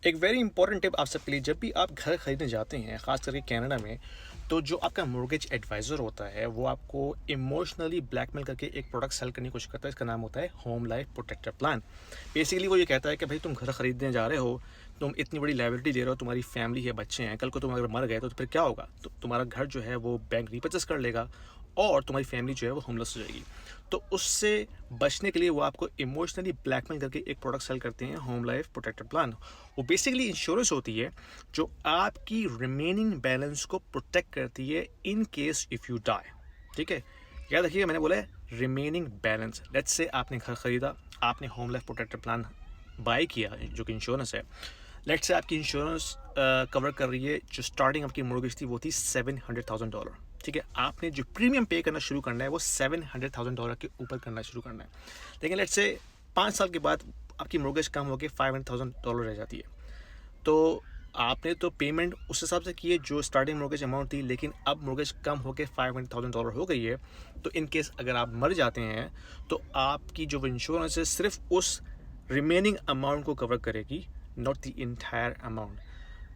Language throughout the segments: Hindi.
एक वेरी इंपॉर्टेंट टिप आप सबके लिए, जब भी आप घर खरीदने जाते हैं ख़ास करके कनाडा में, तो जो आपका मोर्गेज एडवाइज़र होता है वो आपको इमोशनली ब्लैकमेल करके एक प्रोडक्ट सेल करने की कोशिश करता है। इसका नाम होता है home life protector plan. Basically वो ये कहता है कि भाई तुम घर खरीदने जा रहे हो, तुम इतनी बड़ी लायबिलिटी दे रहे हो, तुम्हारी फैमिली है, बच्चे हैं, कल को तुम अगर मर गए तो फिर क्या होगा? तो तुम्हारा घर जो है वो बैंक रिपर्चेस कर लेगा और तुम्हारी फैमिली जो है वो होमलेस हो जाएगी। तो उससे बचने के लिए वो आपको इमोशनली ब्लैकमेल करके एक प्रोडक्ट सेल करते हैं, होम लाइफ प्रोटेक्टर प्लान। वो बेसिकली इंश्योरेंस होती है जो आपकी रिमेनिंग बैलेंस को प्रोटेक्ट करती है in case if you die. ठीक है, याद रखिएगा मैंने बोला है रिमेनिंग बैलेंस। लेट्स से आपने घर खरीदा, आपने home life protector plan buy किया जो कि इंश्योरेंस है। लेट्स से आपकी इंश्योरेंस कवर कर रही है, जो स्टार्टिंग आपकी मॉर्गेज थी वो थी $700,000। ठीक है, आपने जो प्रीमियम पे करना शुरू करना है वो $700,000 के ऊपर करना शुरू करना है। लेकिन लेट्स से 5 साल के बाद आपकी मॉर्गेज कम होकर $500,000 रह जाती है। तो आपने तो पेमेंट उस हिसाब से की है जो स्टार्टिंग मॉर्गेज अमाउंट थी, लेकिन अब मॉर्गेज कम होकर $500,000 हो गई है। तो इन केस अगर आप मर जाते हैं तो आपकी जो इंश्योरेंस है सिर्फ उस रिमेनिंग अमाउंट को कवर करेगी, नॉट द इंटायर अमाउंट।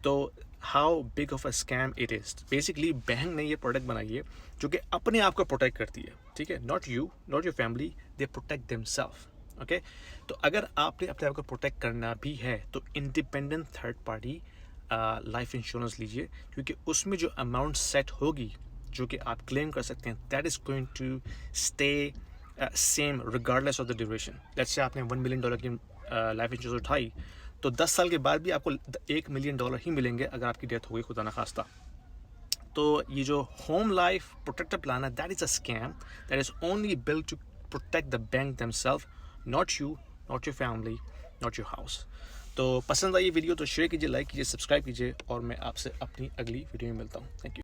तो how big of a scam it is. Basically bank ने ये प्रोडक्ट बनाई है जो कि अपने आप को प्रोटेक्ट करती है। ठीक है, not you, not your family, they protect themselves. Okay, तो अगर आपने अपने आप को प्रोटेक्ट करना भी है तो independent third party life insurance लीजिए, क्योंकि उसमें जो अमाउंट सेट होगी जो कि आप क्लेम कर सकते हैं, that is going to stay same regardless of the duration. Let's say आपने $1 मिलियन की लाइफ इंश्योरेंस उठाई तो 10 साल के बाद भी आपको $1 मिलियन ही मिलेंगे अगर आपकी डेथ हो गई खुदा ना खास्ता। तो ये जो होम लाइफ प्रोटेक्टर प्लान है, that is a scam that is only build to protect the bank themselves, not you, not your family, not your house. तो पसंद आई ये वीडियो तो शेयर कीजिए, लाइक कीजिए, सब्सक्राइब कीजिए और मैं आपसे अपनी अगली वीडियो में मिलता हूँ। Thank you.